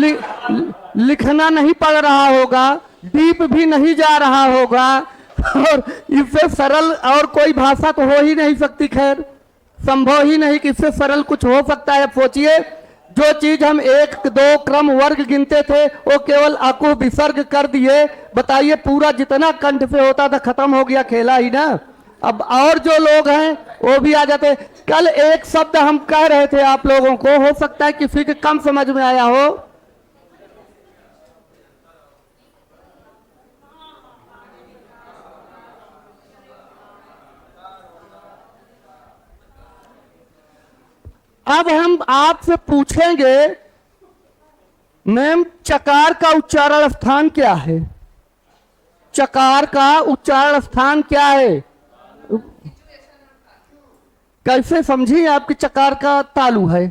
लि, लिखना नहीं पड़ रहा होगा, डीप भी नहीं जा रहा होगा, और इससे सरल और कोई भाषा तो हो ही नहीं सकती। खैर, संभव ही नहीं कि इससे सरल कुछ हो सकता है। सोचिए, जो चीज हम एक दो क्रम वर्ग गिनते थे वो केवल अकु विसर्ग कर दिए। बताइए, पूरा जितना कंठ से होता था खत्म हो गया, खेला ही ना। अब और जो लोग हैं वो भी आ जाते। कल एक शब्द हम कह रहे थे आप लोगों को, हो सकता है किसी के कम समझ में आया हो। अब हम आपसे पूछेंगे, मैम चकार का उच्चारण स्थान क्या है? चकार का उच्चारण स्थान क्या है? कैसे समझी आपकी चकार का तालु है?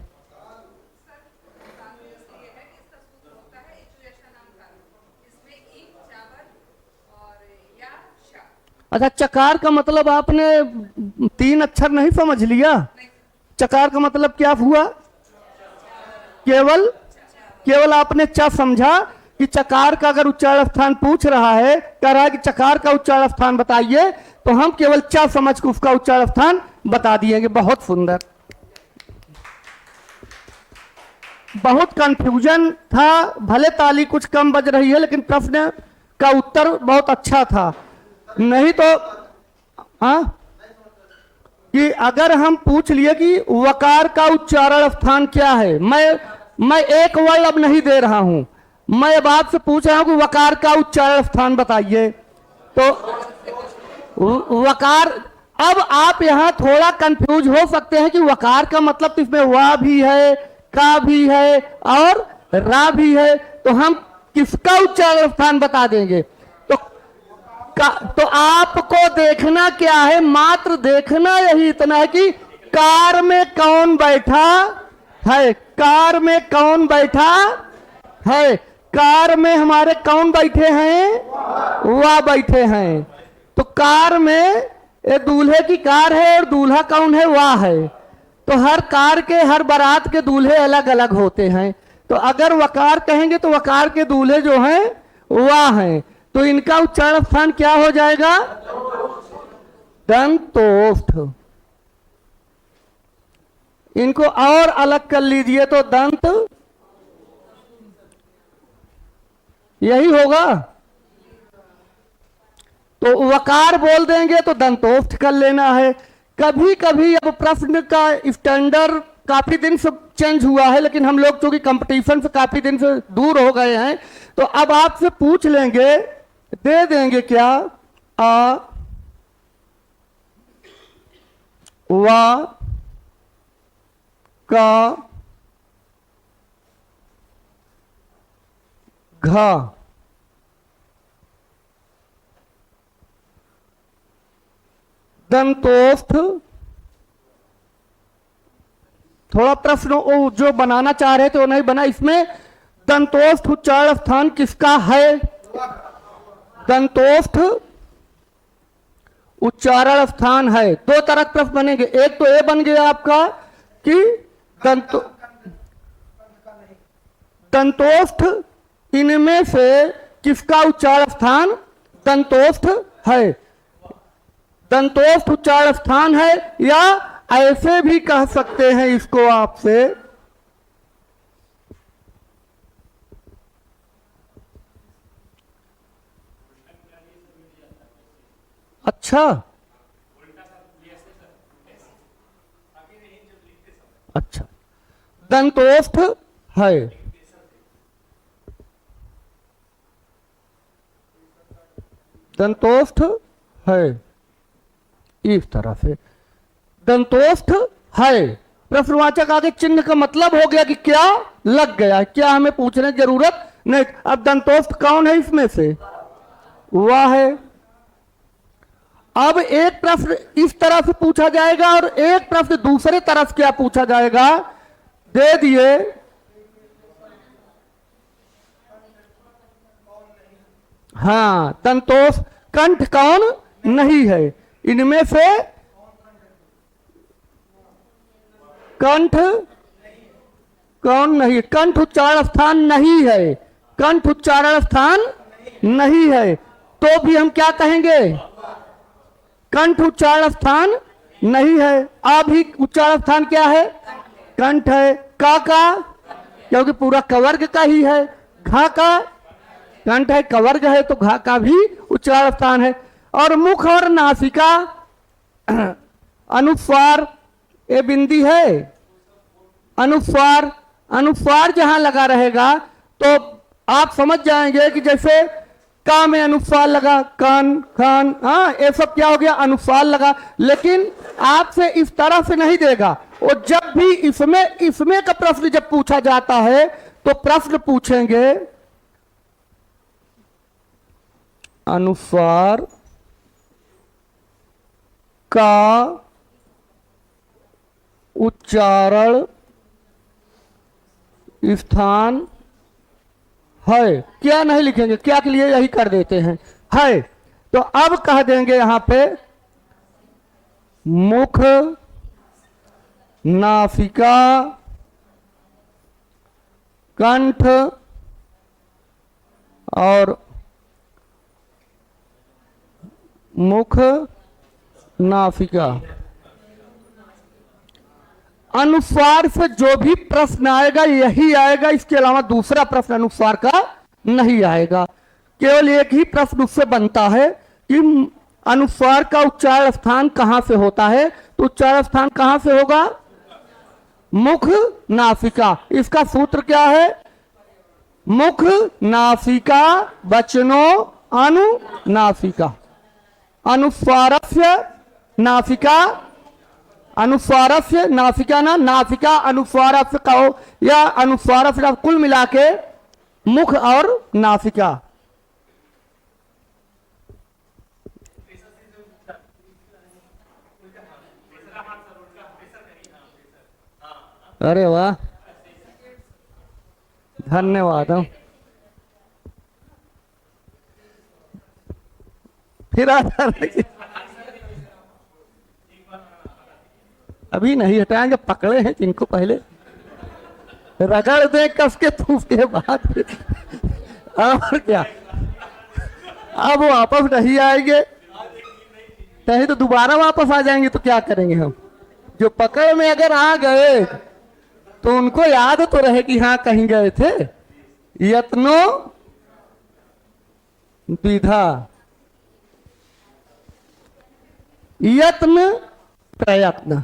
अच्छा, चकार का मतलब आपने 3 अक्षर नहीं समझ लिया। चकार का मतलब क्या हुआ? केवल आपने च समझा कि चकार का अगर उच्चारण स्थान पूछ रहा है, कह रहा है कि चकार का उच्चारण स्थान बताइए, तो हम केवल च समझ के उसका उच्चारण स्थान बता दिएंगे। बहुत सुंदर, बहुत कंफ्यूजन था। भले ताली कुछ कम बज रही है, लेकिन प्रश्न का उत्तर बहुत अच्छा था। नहीं तो कि अगर हम पूछ लिए कि वकार का उच्चारण स्थान क्या है, मैं एक वर्ड अब नहीं दे रहा हूं, मैं अब आपसे पूछ रहा हूं कि वकार का उच्चारण स्थान बताइए। तो वकार, अब आप यहां थोड़ा कंफ्यूज हो सकते हैं कि वकार का मतलब इसमें वा भी है, का भी है और रा भी है, तो हम किसका उच्चारण स्थान बता देंगे? तो आपको देखना क्या है? मात्र देखना यही इतना है कि कार में कौन बैठा है। कार में कौन बैठा है? कार में हमारे कौन बैठे हैं? वह बैठे हैं। तो कार में एक दूल्हे की कार है और दूल्हा कौन है? वह है। तो हर कार के, हर बारात के दूल्हे अलग अलग होते हैं। तो अगर वकार कहेंगे तो वकार के दूल्हे जो हैं वह हैं। तो इनका उच्चारण स्थान क्या हो जाएगा? दंतोष्ठ। इनको और अलग कर लीजिए तो दंत, यही होगा। तो वकार बोल देंगे तो दंतोष्ठ कर लेना है। कभी कभी अब प्रश्न का स्टैंडर्ड काफी दिन से चेंज हुआ है, लेकिन हम लोग चूंकि कंपटीशन से काफी दिन से दूर हो गए हैं, तो अब आपसे पूछ लेंगे, दे देंगे क्या? आ, वा, का, घा। दंतोष्ठ। थोड़ा प्रश्न जो बनाना चाह रहे थे वो नहीं बना। इसमें दंतोष्ठ उच्चारण स्थान किसका है? दंतोष्ठ उच्चारण स्थान है। दो तरह प्रश्न बनेंगे। एक तो ये बन गया आपका कि दंतोष्ठ इनमें से किसका उच्चारण स्थान दंतोष्ठ है? दंतोष्ठ उच्चारण स्थान है, या ऐसे भी कह सकते हैं इसको आपसे, अच्छा अच्छा, दंतोष्ठ है। दंतोष्ठ है इस तरह से। दंतोष्ठ है, प्रश्नवाचक आगे चिन्ह का मतलब हो गया कि क्या लग गया, क्या हमें पूछने की जरूरत नहीं। अब दंतोष्ठ कौन है इसमें से? वह है। अब एक प्रश्न इस तरह से पूछा जाएगा और एक प्रश्न दूसरे तरफ क्या पूछा जाएगा, दे दिए। हाँ, दंतोष्ठ, कंठ कौन नहीं है? इनमें से कंठ कौन नहीं, कंठ उच्चारण स्थान नहीं है, कंठ उच्चारण स्थान नहीं है, तो भी हम क्या कहेंगे, कंठ उच्चारण स्थान नहीं है। अभी उच्चारण स्थान क्या है, कंठ है। का क्योंकि पूरा कवर्ग का ही है। घा का कंठ है, कवर्ग है, तो घा का भी उच्चारण स्थान है। और मुख और नासिका अनुस्वार, ये बिंदी है, अनुस्वार, अनुस्वार जहां लगा रहेगा तो आप समझ जाएंगे कि जैसे का में अनुस्वार लगा, कान खान, हाँ ये सब क्या हो गया, अनुस्वार लगा। लेकिन आपसे इस तरह से नहीं देगा, और जब भी इसमें का प्रश्न जब पूछा जाता है तो प्रश्न पूछेंगे अनुस्वार का उच्चारण स्थान है, क्या नहीं लिखेंगे, क्या के लिए यही कर देते हैं, है। तो अब कह देंगे यहां पे मुख, नासिका, कंठ और मुख, नासिका। अनुस्वार से जो भी प्रश्न आएगा यही आएगा, इसके अलावा दूसरा प्रश्न अनुस्वार का नहीं आएगा। केवल एक ही प्रश्न उससे बनता है कि अनुस्वार का उच्चारण स्थान कहां से होता है, तो उच्चारण स्थान कहां से होगा, मुख, नासिका। इसका सूत्र क्या है, मुख, नासिका, वचनो, अनुनासिका। अनुस्वारस्य नासिका, अनुस्वारस्य नासिका ना, नासिका अनुस्वारस्य कहो या अनुस्वारस्य, कुल मिला के मुख और नासिका। अरे वाह, धन्यवाद। फिर अभी नहीं हटाएंगे, पकड़े हैं जिनको पहले रगड़ दे कस के, तो उसके बाद और क्या, अब वापस नहीं आएंगे, कहीं तो दोबारा वापस आ जाएंगे तो क्या करेंगे हम। जो पकड़ में अगर आ गए तो उनको याद तो रहे कि हाँ कहीं गए थे। यत्नो विधा, यत्न प्रयत्न।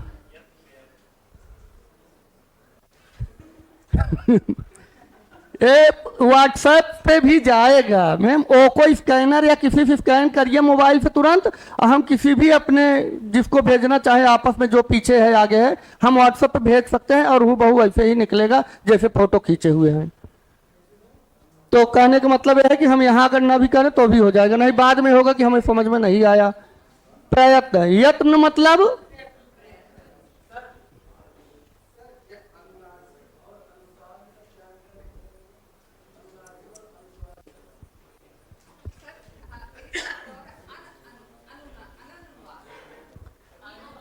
ये व्हाट्सएप पे भी जाएगा मैम, ओ को स्कैनर या किसी से स्कैन करिए मोबाइल से तुरंत, हम किसी भी अपने जिसको भेजना चाहे आपस में, जो पीछे है आगे है, हम व्हाट्सएप पे भेज सकते हैं और हूबहू वैसे ही निकलेगा जैसे फोटो खींचे हुए हैं। तो कहने का मतलब यह है कि हम यहाँ अगर ना भी करें तो भी हो जाएगा, नहीं बाद में होगा कि हमें समझ में नहीं आया। प्रयत्न, यत्न मतलब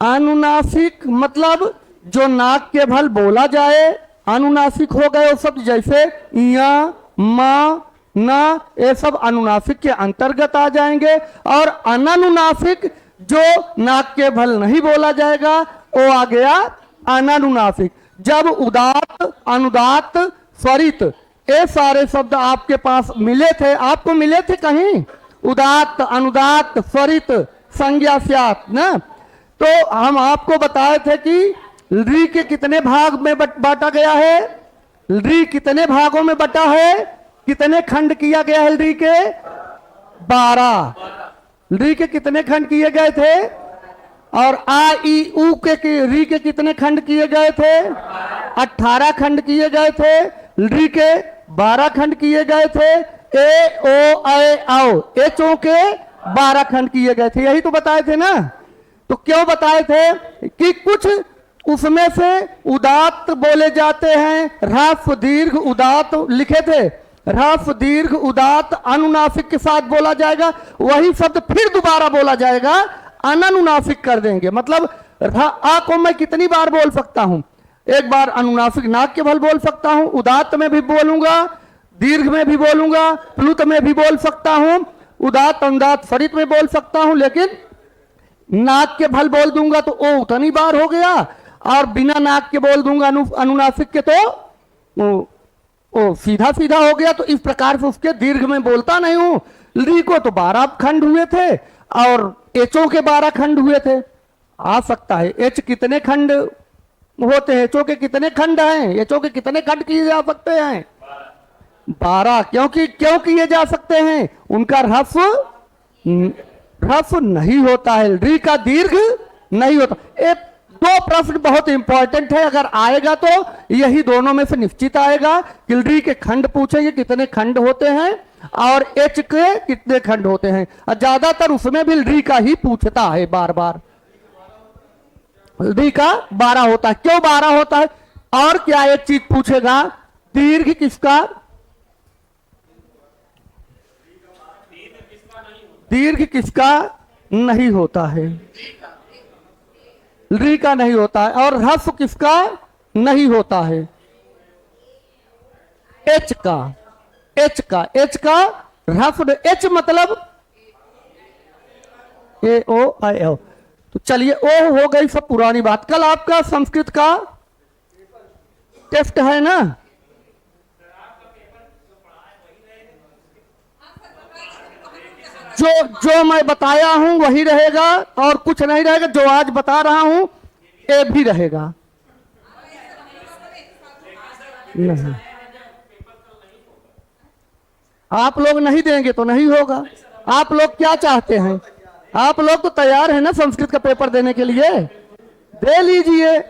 अनुनासिक, मतलब जो नाक के भल बोला जाए, अनुनासिक हो गए वो शब्द, जैसे या, मा, ना, ये सब अनुनासिक के अंतर्गत आ जाएंगे। और अनानुनासिक जो नाक के भल नहीं बोला जाएगा वो आ गया अनानुनासिक। जब उदात्त, अनुदात्त, स्वरित, ये सारे शब्द आपके पास मिले थे, आपको मिले थे कहीं, उदात्त, अनुदात्त, स्वरित, संज्ञा स्यात् ना, तो हम आपको बताए थे कि री के कितने भाग में बांटा गया है, री कितने भागों में बटा है, कितने खंड किया गया है री के, 12। री के कितने खंड किए गए थे, और आ ई उ के री के कितने खंड किए गए थे, 18 खंड किए गए थे। री के 12 खंड किए गए थे। ए ओ ऐ औ, ए चों के 12 खंड किए गए थे, यही तो बताए थे ना। तो क्यों बताए थे कि कुछ उसमें से उदात्त बोले जाते हैं, ह्रस्व दीर्घ उदात्त लिखे थे, ह्रस्व दीर्घ उदात्त अनुनासिक के साथ बोला जाएगा, वही शब्द फिर दोबारा बोला जाएगा, अनानुनासिक कर देंगे। मतलब आ को मैं कितनी बार बोल सकता हूं, एक बार अनुनासिक नाक के बल बोल सकता हूं, उदात्त में भी बोलूंगा, दीर्घ में भी बोलूंगा, प्लुत में भी बोल सकता हूं, उदात्त अनुदात्त स्वरित में बोल सकता हूं, लेकिन नाक के बल बोल दूंगा तो ओ उतनी बार हो गया, और बिना नाक के बोल दूंगा अनुनासिक के तो ओ सीधा सीधा हो गया। तो इस प्रकार से उसके दीर्घ में बोलता नहीं हूं। ली को तो 12 खंड हुए थे और एचओ के 12 खंड हुए थे। आ सकता है एच कितने खंड होते हैं, एचओ के कितने खंड हैं, एचओ के कितने खंड किए जा सकते हैं? 12। क्यों किए जा सकते हैं? उनका ह्रस्व नहीं होता है, री का दीर्घ नहीं होता। एक दो प्रश्न बहुत इंपॉर्टेंट है, अगर आएगा तो यही दोनों में से निश्चित आएगा कि री के खंड पूछेंगे कितने खंड होते हैं और एच के कितने खंड होते हैं, और ज्यादातर उसमें भी री का ही पूछता है बार बार। री का 12 होता है। क्यों 12 होता है? और क्या एक चीज पूछेगा, दीर्घ किसका? दीर्घ किसका नहीं होता है? री का नहीं होता है। और ह्रस्व किसका नहीं होता है? एच का। एच का ह्रस्व। एच मतलब ए ओ आई ओ। तो चलिए ओ हो गई सब पुरानी बात। कल आपका संस्कृत का टेस्ट है ना? जो मैं बताया हूं वही रहेगा और कुछ नहीं रहेगा। जो आज बता रहा हूं ये भी रहेगा। नहीं, आप लोग नहीं देंगे तो नहीं होगा। आप लोग क्या चाहते हैं? आप लोग तो तैयार हैं ना संस्कृत का पेपर देने के लिए? दे लीजिए।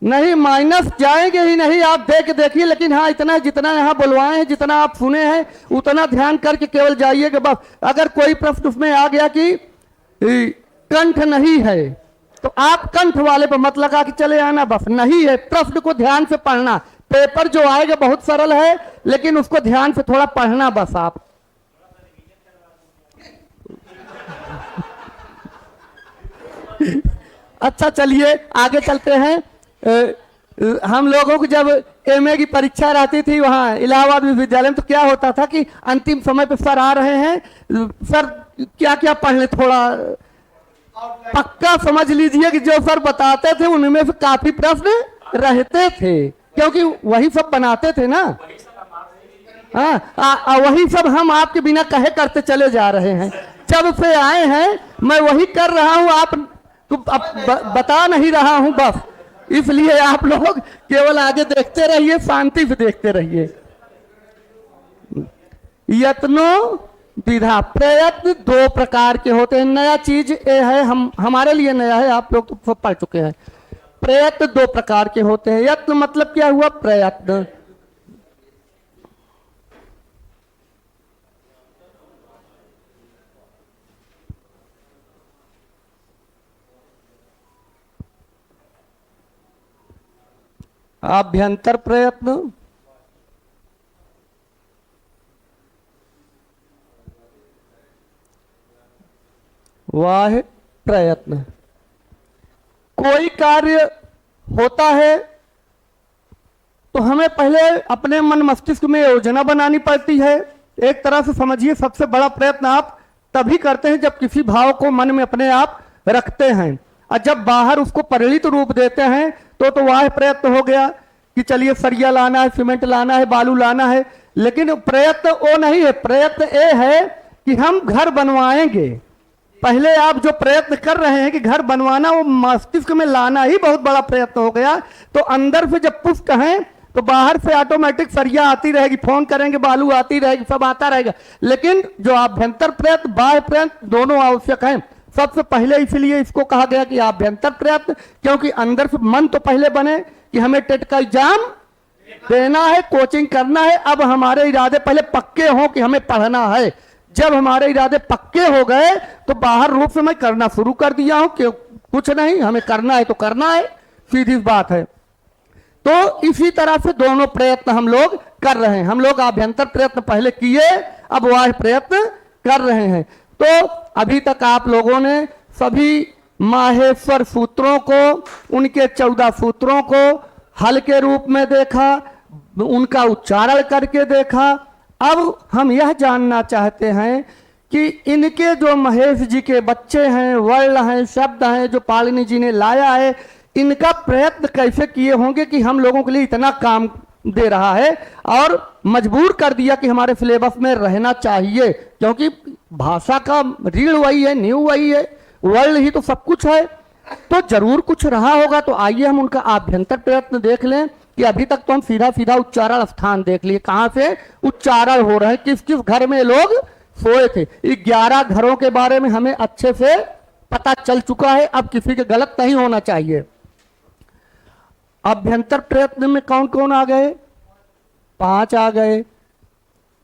नहीं, माइनस जाएंगे ही नहीं, आप दे के देखिए। लेकिन हाँ, इतना जितना यहाँ बुलवाए हैं, जितना आप सुने हैं, उतना ध्यान करके केवल जाइएगा बस। अगर कोई प्रश्न उसमें आ गया कि कंठ नहीं है तो आप कंठ वाले पर मत लगा के चले आना, बस नहीं है। प्रश्न को ध्यान से पढ़ना। पेपर जो आएगा बहुत सरल है, लेकिन उसको ध्यान से थोड़ा पढ़ना बस आप। अच्छा चलिए आगे चलते हैं। हम लोगों को जब एमए की परीक्षा रहती थी वहाँ इलाहाबाद विश्वविद्यालय में, तो क्या होता था कि अंतिम समय पे सर आ रहे हैं, सर क्या क्या पढ़ ले, थोड़ा पक्का समझ लीजिए कि जो सर बताते थे उनमें से काफी प्रश्न रहते थे, क्योंकि वही सब बनाते थे ना। हाँ, वही सब हम आपके बिना कहे करते चले जा रहे हैं। जब से आए हैं मैं वही कर रहा हूँ, आप तो बता नहीं रहा हूँ बस। इसलिए आप लोग केवल आगे देखते रहिए, शांति से देखते रहिए। यत्नो विधा। प्रयत्न 2 प्रकार के होते हैं। नया चीज ये है, हमारे लिए नया है, आप लोग तो सब पढ़ चुके हैं। प्रयत्न 2 प्रकार के होते हैं। यत्न मतलब क्या हुआ? प्रयत्न। आभ्यंतर प्रयत्न, बाह्य प्रयत्न। कोई कार्य होता है तो हमें पहले अपने मन मस्तिष्क में योजना बनानी पड़ती है। एक तरह से समझिए सबसे बड़ा प्रयत्न आप तभी करते हैं जब किसी भाव को मन में अपने आप रखते हैं, और जब बाहर उसको परिणित रूप देते हैं तो वह प्रयत्न हो गया कि चलिए सरिया लाना है, सीमेंट लाना है, बालू लाना है। लेकिन प्रयत्न वो नहीं है। प्रयत्न ये है कि हम घर बनवाएंगे। पहले आप जो प्रयत्न कर रहे हैं कि घर बनवाना, वो मस्तिष्क में लाना ही बहुत बड़ा प्रयत्न हो गया। तो अंदर से जब पुष्ट हैं तो बाहर से ऑटोमेटिक सरिया आती रहेगी, फोन करेंगे बालू आती रहेगी, सब आता रहेगा। लेकिन जो आभ्यंतर प्रयत्न बाह्य प्रयत्न दोनों आवश्यक हैं। सबसे पहले इसलिए इसको कहा गया कि आभ्यंतर प्रयत्न, क्योंकि अंदर से मन तो पहले बने कि हमें टेट का एग्जाम देना है, कोचिंग करना है। अब हमारे इरादे पहले पक्के हों कि हमें पढ़ना है। जब हमारे इरादे पक्के हो गए तो बाहर रूप से मैं करना शुरू कर दिया हूं कि कुछ नहीं, हमें करना है तो करना है, सीधी बात है। तो इसी तरह से दोनों प्रयत्न हम लोग कर रहे हैं। हम लोग आभ्यंतर प्रयत्न पहले किए, अब बाह्य प्रयत्न कर रहे हैं। तो अभी तक आप लोगों ने सभी माहेश्वर सूत्रों को, उनके 14 सूत्रों को हल के रूप में देखा, उनका उच्चारण करके देखा। अब हम यह जानना चाहते हैं कि इनके जो महेश जी के बच्चे हैं, वर्ण हैं, शब्द हैं जो पाणिनि जी ने लाया है, इनका प्रयत्न कैसे किए होंगे कि हम लोगों के लिए इतना काम दे रहा है और मजबूर कर दिया कि हमारे सिलेबस में रहना चाहिए, क्योंकि भाषा का रीढ़ वही है, नींव वही है, वर्ण ही तो सब कुछ है, तो जरूर कुछ रहा होगा। तो आइए हम उनका आभ्यंतर प्रयत्न देख लें कि अभी तक तो हम सीधा सीधा उच्चारण स्थान देख लिए, कहाँ से उच्चारण हो रहे हैं, किस किस घर में लोग सोए थे। 11 घरों के बारे में हमें अच्छे से पता चल चुका है, अब किसी के गलत नहीं होना चाहिए। अभ्यंतर प्रयत्न में कौन कौन आ गए? 5 आ गए।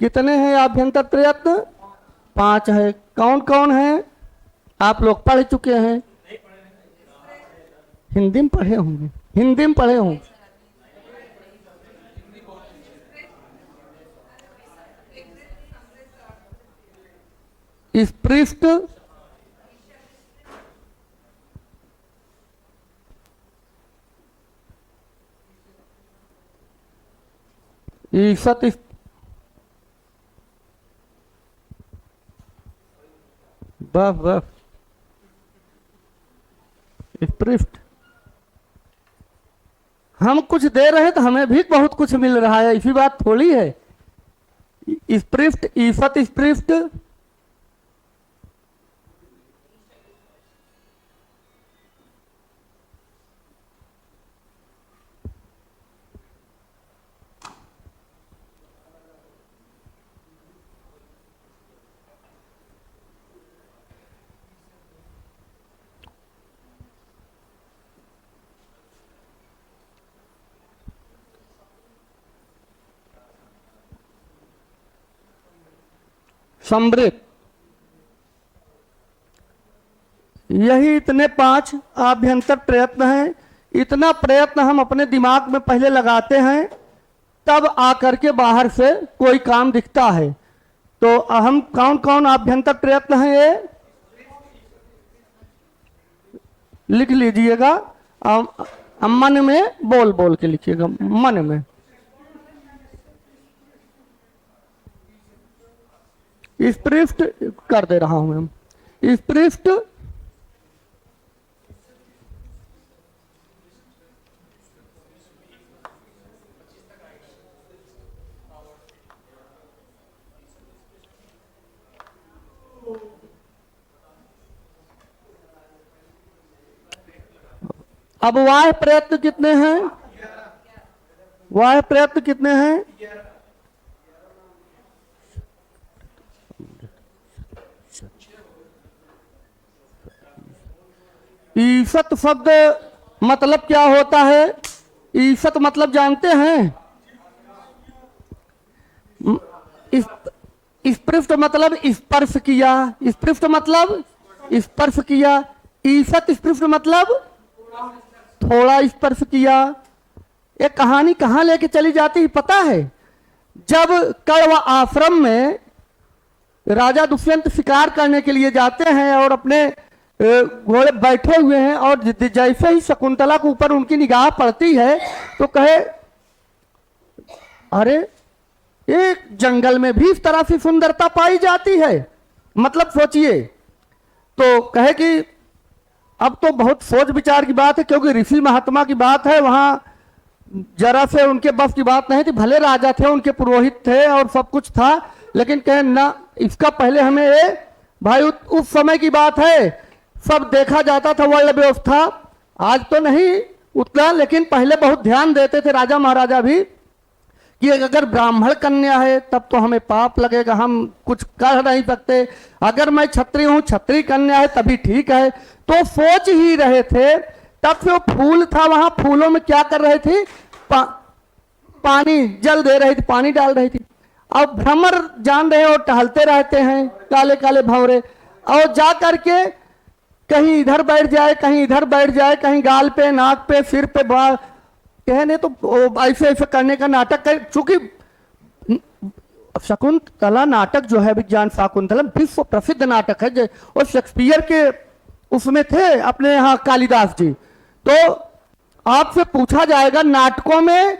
कितने हैं अभ्यंतर प्रयत्न? 5 है। कौन कौन है? आप लोग पढ़ चुके हैं, हिंदी में पढ़े होंगे, हिंदी में पढ़े होंगे। स्पृष्ट, ईषत, बस बस, स्पृष्ट। हम कुछ दे रहे हैं तो हमें भी बहुत कुछ मिल रहा है, इसी बात थोड़ी है। स्पृष्ट, ईषत, स्पृष्ट, समृद्ध। यही इतने 5 आभ्यंतर प्रयत्न हैं। इतना प्रयत्न हम अपने दिमाग में पहले लगाते हैं, तब आकर के बाहर से कोई काम दिखता है। तो हम कौन कौन आभ्यंतर प्रयत्न हैं ये लिख लीजिएगा। मन में बोल बोल के लिखिएगा, मन में। स्पृष्ट कर दे रहा हूं मैं, स्पृष्ट, अब वाह प्रयत्न कितने हैं? वाह प्रयत्न कितने हैं? ईषत शब्द मतलब क्या होता है? ईषत मतलब जानते हैं? स्पृष्ट मतलब स्पर्श किया, स्पृष्ट मतलब स्पर्श किया। ईषत स्पृष्ट मतलब थोड़ा स्पर्श किया। एक कहानी कहाँ लेके चली जाती है पता है? जब कण्व आश्रम में राजा दुष्यंत शिकार करने के लिए जाते हैं और अपने घोड़े बैठे हुए हैं, और जैसे ही शकुंतला के ऊपर उनकी निगाह पड़ती है तो कहे, अरे एक जंगल में भी इस तरह से सुंदरता पाई जाती है। मतलब सोचिए। तो कहे कि अब तो बहुत सोच विचार की बात है, क्योंकि ऋषि महात्मा की बात है, वहां जरा से उनके बस की बात नहीं थी। भले राजा थे, उनके पुरोहित थे और सब कुछ था, लेकिन कहे ना, इसका पहले हमें ये भाई उस समय की बात है, सब देखा जाता था, वर्ण व्यवस्था आज तो नहीं उतना, लेकिन पहले बहुत ध्यान देते थे राजा महाराजा भी कि अगर ब्राह्मण कन्या है तब तो हमें पाप लगेगा, हम कुछ कर नहीं सकते। अगर मैं क्षत्रिय हूं, क्षत्रिय कन्या है तभी ठीक है। तो सोच ही रहे थे। तब से वो फूल था, वहां फूलों में क्या कर रहे थे? पानी जल दे रही थी, पानी डाल रही थी। अब भ्रमर जान रहे और टहलते रहते हैं काले काले भंवरे, और जा करके कहीं इधर बैठ जाए, कहीं इधर बैठ जाए, कहीं गाल पे, नाक पे, सिर पे, कहने तो ऐसे ऐसे करने का नाटक कर। चूंकि शकुंतला नाटक जो है विज्ञान शाकुंतलम विश्व प्रसिद्ध नाटक है, और शेक्सपियर के उसमें थे अपने यहाँ कालिदास जी। तो आपसे पूछा जाएगा नाटकों में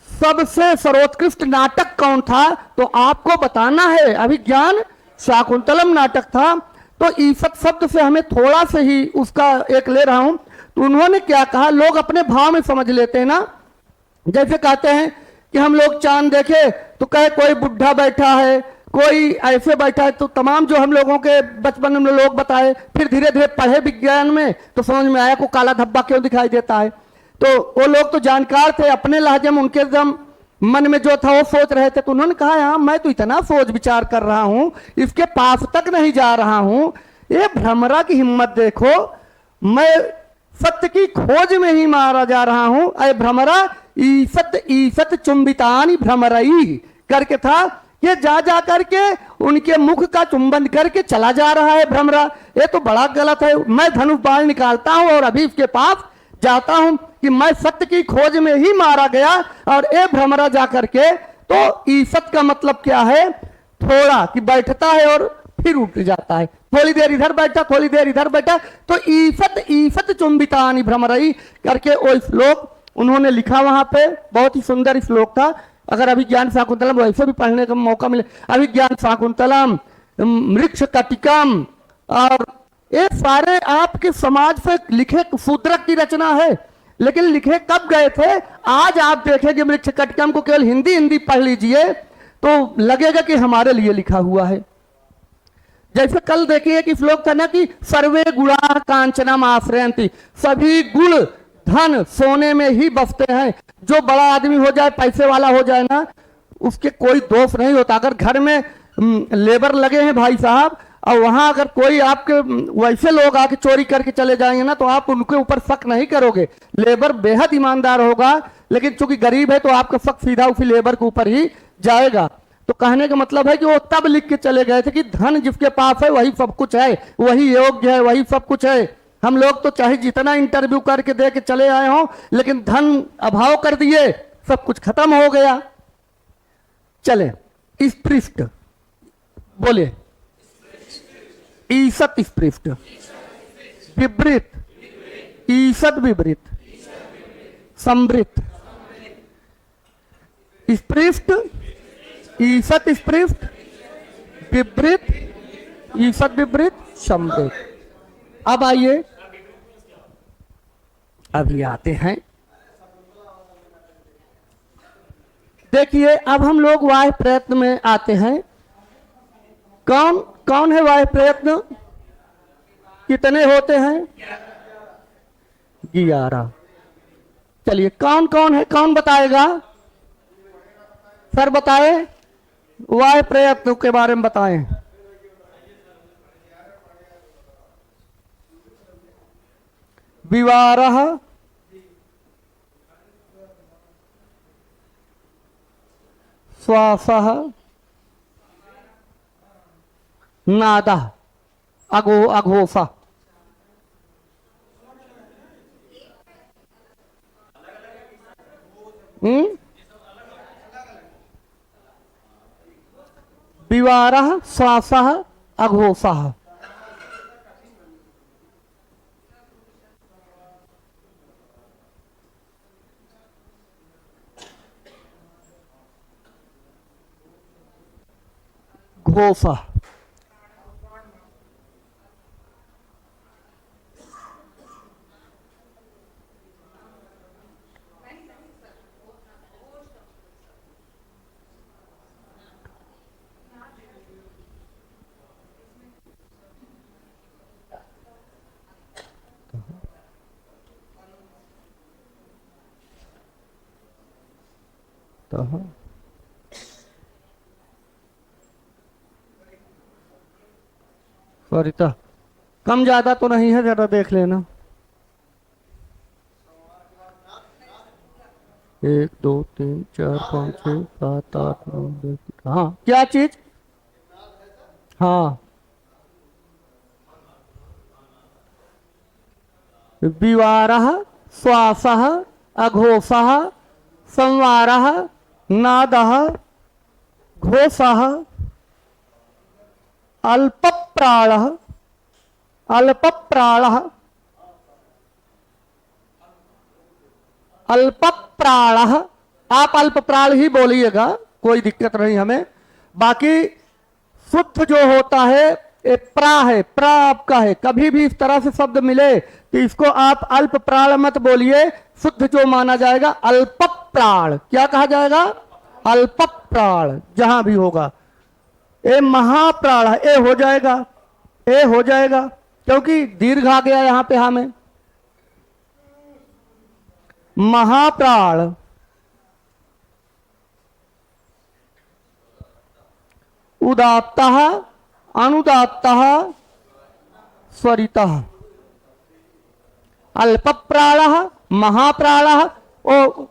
सबसे सर्वोत्कृष्ट नाटक कौन था, तो आपको बताना है। अभिज्ञान शाकुंतलम नाटक था। तो ईसत शब्द से हमें थोड़ा से ही उसका एक ले रहा हूं। तो उन्होंने क्या कहा, लोग अपने भाव में समझ लेते हैं ना। जैसे कहते हैं कि हम लोग चांद देखे तो कहे कोई बुढ़ा बैठा है, कोई ऐसे बैठा है। तो तमाम जो हम लोगों के बचपन में लोग बताए, फिर धीरे धीरे पढ़े विज्ञान में तो समझ में आया को काला धब्बा क्यों दिखाई देता है। तो वो लोग तो जानकार थे, अपने लहजे में उनके एकदम मन में जो था वो सोच रहे थे। तो उन्होंने कहा हाँ मैं तो इतना सोच विचार कर रहा हूं, इसके पास तक नहीं जा रहा हूं। ये भ्रमरा की हिम्मत देखो, मैं सत्य की खोज में ही मारा जा रहा हूं। अय भ्रमरा ईसत ईसत चुंबितानी भ्रमरई करके था। ये जा जा करके उनके मुख का चुंबन करके चला जा रहा है भ्रमरा। ये तो बड़ा गलत है। मैं धनुष बाण निकालता हूं और अभी इसके पास जाता हूं कि मैं सत्य की खोज में ही मारा गया। और ए भ्रमरा जा करके, तो ईसत का मतलब क्या है, थोड़ा कि बैठता है और फिर उठ जाता है, थोड़ी देर इधर बैठा थोड़ी देर इधर बैठा। तो ईसत ईसत चुंबितानी भ्रमरई करके वो श्लोक उन्होंने लिखा वहां पे। बहुत ही सुंदर श्लोक था। अगर अभिज्ञान शाकुंतलम वैसे भी पढ़ने का मौका मिले, अभिज्ञान शाकुंतलम, मृक्ष कटिकम, और ये सारे आपके समाज से लिखे शूद्रक की रचना है। लेकिन लिखे कब गए थे, आज आप देखेंगे मृक्ष कटिकम को केवल हिंदी हिंदी पढ़ लीजिए तो लगेगा कि हमारे लिए लिखा हुआ है। जैसे कल देखिए कि श्लोक था ना कि सर्वे गुणा कांचनम आश्रयंती, सभी गुण धन सोने में ही बसते हैं। जो बड़ा आदमी हो जाए, पैसे वाला हो जाए ना, उसके कोई दोष नहीं होता। अगर घर में लेबर लगे हैं भाई साहब, और वहां अगर कोई आपके वैसे लोग आके चोरी करके चले जाएंगे ना, तो आप उनके ऊपर शक नहीं करोगे। लेबर बेहद ईमानदार होगा, लेकिन चूंकि गरीब है तो आपका शक सीधा उसी लेबर के ऊपर ही जाएगा। तो कहने का मतलब है कि वो तब लिख के चले गए थे कि धन जिसके पास है वही सब कुछ है, वही योग्य है, वही सब कुछ है। हम लोग तो चाहे जितना इंटरव्यू करके दे के चले आए हों, लेकिन धन अभाव कर दिए, सब कुछ खत्म हो गया। चले स्पृष्ट बोले, ईसत स्पृष्ट, विवृत, ईसत विवृत, संवृत, स्पृष्ट, ईसत स्पृष्ट, विवृत, ईसत विवृत, संवृत। अब आइए, अभी आते हैं, देखिए अब हम लोग वाह्य प्रयत्न में आते हैं। कौन कौन है वाह्य प्रयत्न, कितने होते हैं, 11। चलिए कौन कौन है, कौन बताएगा, सर बताए, वाह्य प्रयत्न के बारे में बताएं। विवारः, श्वासः, नादः, अघो अघोषः। विवारः, श्वासः, अघोषः। घोषः, सरिता, कम ज्यादा तो नहीं है, जरा देख लेना। 1 2 3 4 5 6 7 8 9 10। हाँ क्या चीज, हाँ विवारः, श्वासः, अघोषः, संवारः, नादः, घोषः, अल्प प्राणः, अल्प प्राणः, अल्प प्राणः, आप अल्प प्राण ही बोलिएगा, कोई दिक्कत नहीं हमें। बाकी शुद्ध जो होता है ये प्रा है, प्रा आपका है। कभी भी इस तरह से शब्द मिले तो इसको आप अल्प प्राण मत बोलिए, शुद्ध जो माना जाएगा अल्प प्राण। क्या कहा जाएगा? अल्प प्राण। जहां भी होगा ए महाप्राण, ए हो जाएगा, ए हो जाएगा, क्योंकि दीर्घ आ गया यहां पे हमें। महाप्राण, उदात्तः, अनुदात्तः, स्वरितः। अल्प प्राणः, महाप्राणः। ओ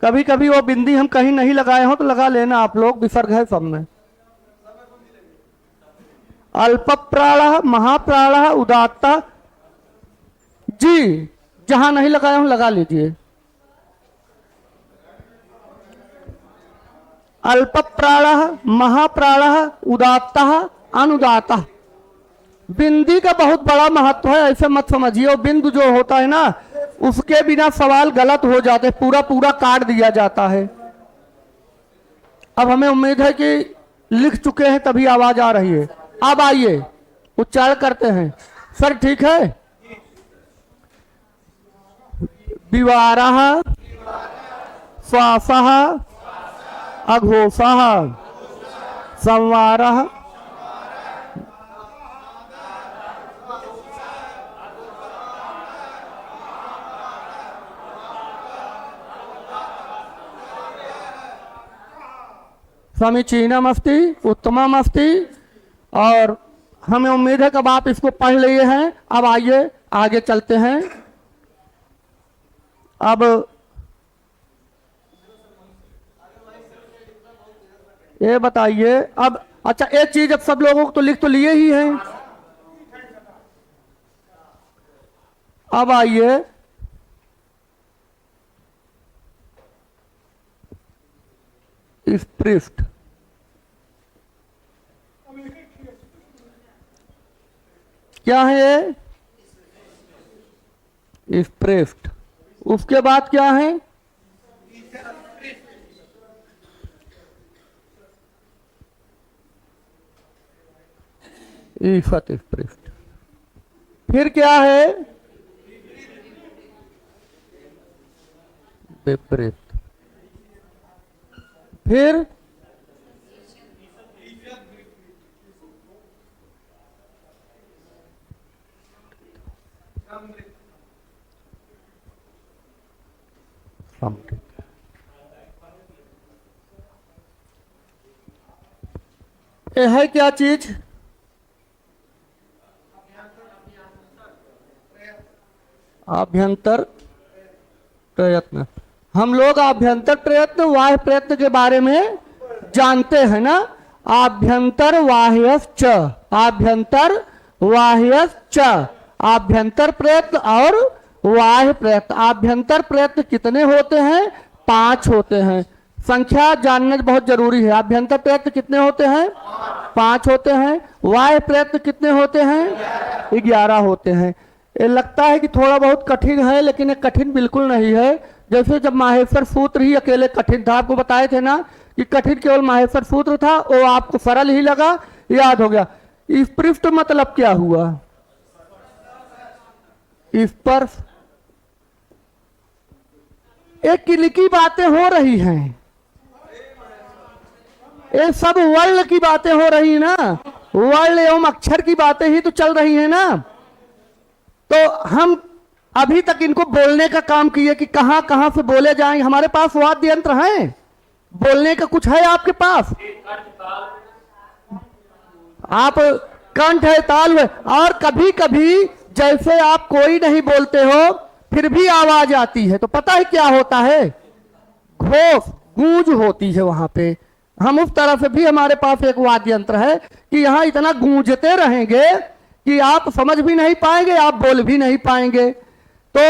कभी कभी वो बिंदी हम कहीं नहीं लगाए हो तो लगा लेना आप लोग, विसर्ग है सब में। अल्प प्राणः, महाप्राणः, उदात्तः। जी जहां नहीं लगाए हो लगा लीजिए। अल्प प्राणः, महाप्राणः, उदात्तः, अनुदात्तः। बिंदी का बहुत बड़ा महत्व है, ऐसे मत समझिए। वो बिंदु जो होता है ना, उसके बिना सवाल गलत हो जाते, पूरा पूरा काट दिया जाता है। अब हमें उम्मीद है कि लिख चुके हैं तभी आवाज आ रही है। अब आइए उच्चारण करते हैं। सर ठीक है? विवारः, श्वासः, अघोषः, संवारः, समीचीनम अस्ति, उत्तमम अस्ति। और हमें उम्मीद है कि अब आप इसको पढ़ लिए हैं। अब आइए आगे चलते हैं। अब ये बताइए, अब अच्छा एक चीज, अब सब लोगों को तो लिख तो लिए ही हैं। अब आइए इस पृष्ठ, क्या है ये? इस पृष्ठ। उसके बाद क्या है? ईफत पृष्ठ। फिर क्या है? विपरीत। फिर ये है क्या चीज? आभ्यंतर प्रयत्न। हम लोग आभ्यंतर प्रयत्न, बाह्य प्रयत्न के बारे में जानते हैं ना। आभ्यंतर बाह्यश्च, आभ्यंतर बाह्यश्च, आभ्यंतर प्रयत्न और बाह्य प्रयत्न। आभ्यंतर प्रयत्न कितने होते हैं? 5 होते हैं। संख्या जानना बहुत जरूरी है। आभ्यंतर प्रयत्न कितने होते हैं? 5 होते हैं। बाह्य प्रयत्न कितने होते हैं? 11 होते हैं। ये लगता है कि थोड़ा बहुत कठिन है, लेकिन ये कठिन बिल्कुल नहीं है। जैसे जब माहेश्वर सूत्र ही अकेले कठिन था, आपको बताए थे ना कि कठिन केवल माहेश्वर सूत्र था, वो आपको सरल ही लगा, याद हो गया। इस पृष्ठ मतलब क्या हुआ? स्पर्श। एक किनकी बातें हो रही हैं? ये सब वर्ण की बातें हो रही है ना, वर्ण एवं अक्षर की बातें ही तो चल रही है ना। तो हम अभी तक इनको बोलने का काम किए कि कहां कहां से बोले जाएंगे। हमारे पास वाद्य यंत्र हैं, बोलने का कुछ है आपके पास? आप कंठ है, ताल है। और कभी कभी जैसे आप कोई नहीं बोलते हो फिर भी आवाज आती है, तो पता है क्या होता है? घोष, गूंज होती है वहां पे। हम उस तरह से भी हमारे पास एक वाद्य यंत्र है कि यहां इतना गूंजते रहेंगे कि आप समझ भी नहीं पाएंगे, आप बोल भी नहीं पाएंगे। तो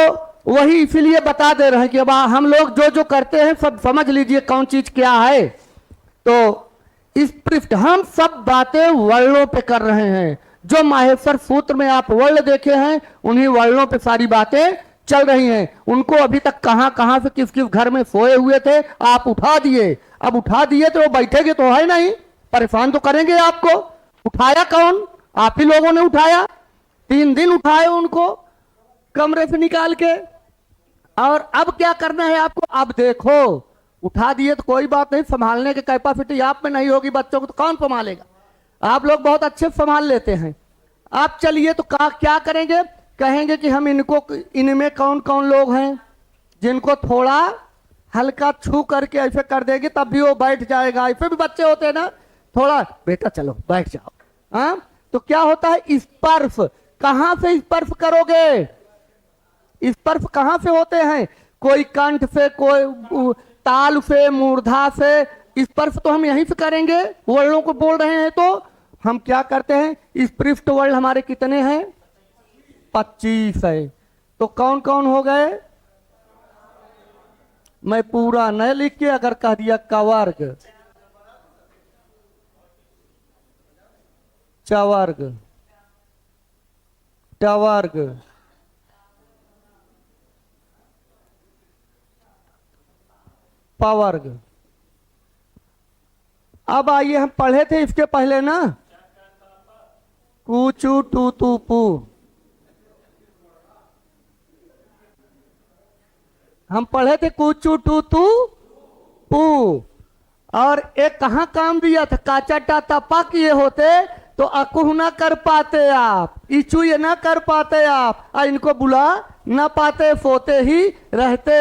वही इसीलिए बता दे रहे हैं कि अब हम लोग जो जो करते हैं सब समझ लीजिए कौन चीज क्या है। तो इस पृष्ठ हम सब बातें वर्णों पे कर रहे हैं। जो माहेश्वर सूत्र में आप वर्ण देखे हैं उन्हीं वर्णों पे सारी बातें चल रही हैं। उनको अभी तक कहां कहां से किस किस घर में सोए हुए थे आप उठा दिए। अब उठा दिए तो वो बैठेंगे तो है नहीं, परेशान तो करेंगे आपको। उठाया कौन? आप ही लोगों ने उठाया। 3 दिन उठाए उनको कमरे से निकाल के। और अब क्या करना है आपको? अब देखो, उठा दिए तो कोई बात नहीं, संभालने की कैपेसिटी आप में नहीं होगी, बच्चों को तो कौन संभालेगा? आप लोग बहुत अच्छे संभाल लेते हैं। आप चलिए तो क्या करेंगे? कहेंगे कि हम इनको, इनमें कौन कौन लोग हैं जिनको थोड़ा हल्का छू करके ऐसे कर देंगे तब भी वो बैठ जाएगा। ऐसे भी बच्चे होते हैं ना, थोड़ा बेटा चलो बैठ जाओ। हाँ, तो क्या होता है? स्पर्श। कहां से स्पर्श करोगे? स्पर्श कहां से होते हैं? कोई कंठ से, कोई ताल से, मूर्धा से। स्पर्श तो हम यहीं से करेंगे। वर्णों को बोल रहे हैं तो हम क्या करते हैं? स्पृष्ट वर्ण हमारे कितने हैं? 25 है। तो कौन कौन हो गए? मैं पूरा न लिख के अगर कह दिया कवर्ग, चवर्ग, टवर्ग, पवर्ग। अब आइए, हम पढ़े थे इसके पहले ना, कूचू टू तू पू। हम पढ़े थे कूचू टू तू पू। और एक कहां काम दिया था? काचा टाता पक ये होते तो अकुह ना कर पाते आप, इचू ये ना कर पाते आप, और इनको बुला ना पाते, सोते ही रहते।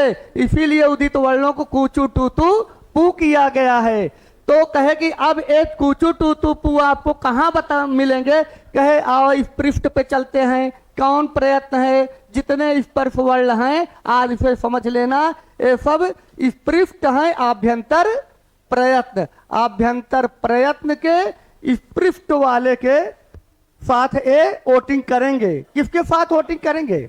इसीलिए उदित वर्णों को कूचू टू तू पू किया गया है। तो कहे कि अब एक कूचू टू तू पू आपको कहां बता मिलेंगे? कहे आओ इस पृष्ठ पे चलते हैं। कौन प्रयत्न है? जितने स्पर्श वर्ण हैं आज इसे समझ लेना, ये सब स्पृष्ट हैं आभ्यंतर प्रयत्न। आभ्यंतर प्रयत्न के स्पृष्ट वाले के साथ ये वोटिंग करेंगे। किसके साथ वोटिंग करेंगे?